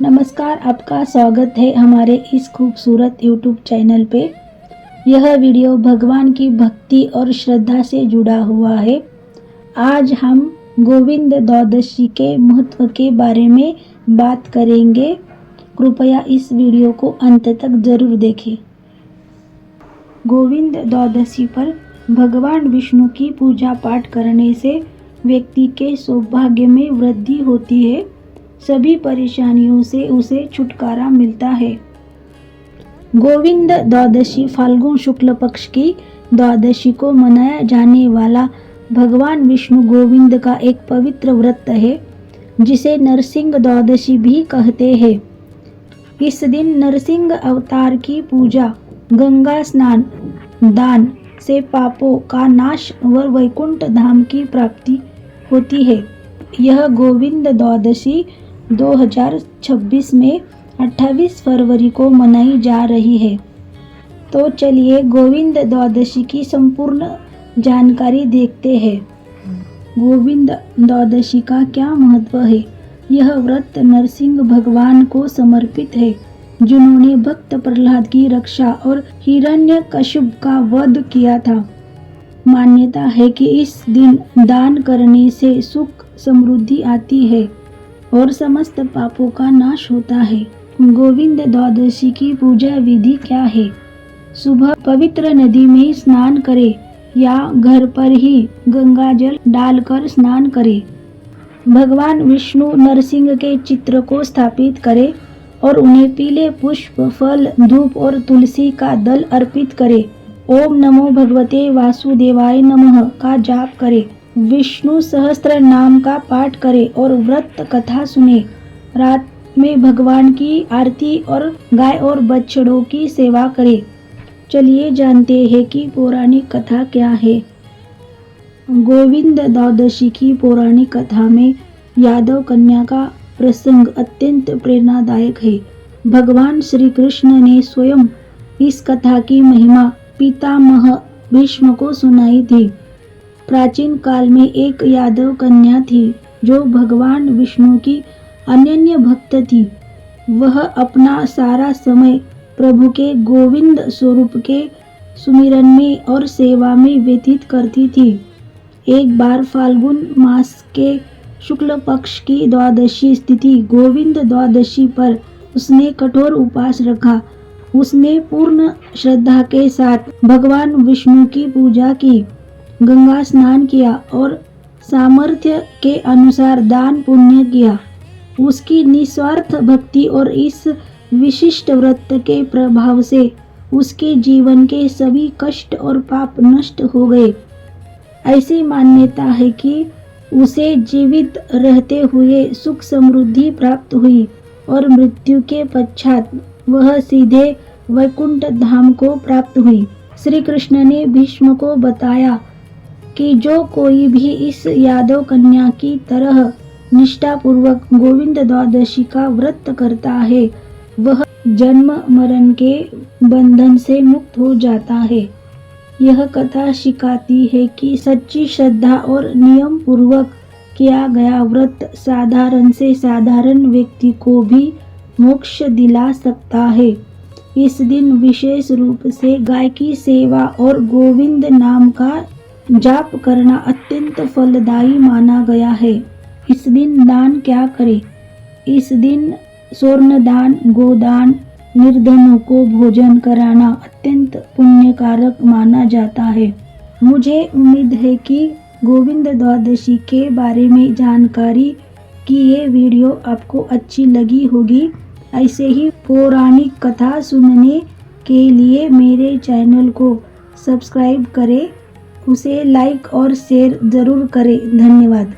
नमस्कार, आपका स्वागत है हमारे इस खूबसूरत YouTube चैनल पे। यह वीडियो भगवान की भक्ति और श्रद्धा से जुड़ा हुआ है। आज हम गोविंद द्वादशी के महत्व के बारे में बात करेंगे। कृपया इस वीडियो को अंत तक जरूर देखें। गोविंद द्वादशी पर भगवान विष्णु की पूजा पाठ करने से व्यक्ति के सौभाग्य में वृद्धि होती है, सभी परेशानियों से उसे छुटकारा मिलता है। गोविंद द्वादशी फाल्गुन शुक्ल पक्ष की द्वादशी को मनाया जाने वाला भगवान विष्णु गोविंद का एक पवित्र व्रत है, जिसे नरसिंह द्वादशी भी कहते हैं। इस दिन नरसिंह अवतार की पूजा, गंगा स्नान, दान से पापों का नाश व वैकुंठ धाम की प्राप्ति होती है। यह गोविंद द्वादशी 2026 में 28 फरवरी को मनाई जा रही है। तो चलिए गोविंद द्वादशी की संपूर्ण जानकारी देखते हैं। गोविंद द्वादशी का क्या महत्व है? यह व्रत नरसिंह भगवान को समर्पित है, जिन्होंने भक्त प्रहलाद की रक्षा और हिरण्यकश्यप का वध किया था। मान्यता है कि इस दिन दान करने से सुख समृद्धि आती है और समस्त पापों का नाश होता है। गोविंद द्वादशी की पूजा विधि क्या है? सुबह पवित्र नदी में स्नान करें या घर पर ही गंगा जल डालकर स्नान करें। भगवान विष्णु नरसिंह के चित्र को स्थापित करें और उन्हें पीले पुष्प, फल, धूप और तुलसी का दल अर्पित करें। ओम नमो भगवते वासुदेवाय नमः का जाप करें। विष्णु सहस्त्र नाम का पाठ करें और व्रत कथा सुने। रात में भगवान की आरती और गाय और बछड़ों की सेवा करें। चलिए जानते हैं कि पौराणिक कथा क्या है। गोविंद द्वादशी की पौराणिक कथा में यादव कन्या का प्रसंग अत्यंत प्रेरणादायक है। भगवान श्री कृष्ण ने स्वयं इस कथा की महिमा पितामह भीष्म को सुनाई थी। प्राचीन काल में एक यादव कन्या थी जो भगवान विष्णु की अनन्य भक्त थी। वह अपना सारा समय प्रभु के गोविंद स्वरूप के सुमिरन में और सेवा में व्यतीत करती थी। एक बार फाल्गुन मास के शुक्ल पक्ष की द्वादशी तिथि गोविंद द्वादशी पर उसने कठोर उपवास रखा। उसने पूर्ण श्रद्धा के साथ भगवान विष्णु की पूजा की, गंगा स्नान किया और सामर्थ्य के अनुसार दान पुण्य किया। उसकी निस्वार्थ भक्ति और इस विशिष्ट व्रत के प्रभाव से उसके जीवन के सभी कष्ट और पाप नष्ट हो गए। ऐसी मान्यता है कि उसे जीवित रहते हुए सुख समृद्धि प्राप्त हुई और मृत्यु के पश्चात वह सीधे वैकुंठ धाम को प्राप्त हुई। श्री कृष्ण ने भीष्म को बताया कि जो कोई भी इस यादव कन्या की तरह निष्ठापूर्वक गोविंद द्वादशी का व्रत करता है, वह जन्म मरण के बंधन से मुक्त हो जाता है। यह कथा सिखाती है कि सच्ची श्रद्धा और नियम पूर्वक किया गया व्रत साधारण से साधारण व्यक्ति को भी मोक्ष दिला सकता है। इस दिन विशेष रूप से गाय की सेवा और गोविंद नाम का जाप करना अत्यंत फलदायी माना गया है। इस दिन दान क्या करें? इस दिन स्वर्ण दान, गोदान, निर्धनों को भोजन कराना अत्यंत पुण्यकारक माना जाता है। मुझे उम्मीद है कि गोविंद द्वादशी के बारे में जानकारी की ये वीडियो आपको अच्छी लगी होगी। ऐसे ही पौराणिक कथा सुनने के लिए मेरे चैनल को सब्सक्राइब करें, उसे लाइक और शेयर ज़रूर करें। धन्यवाद।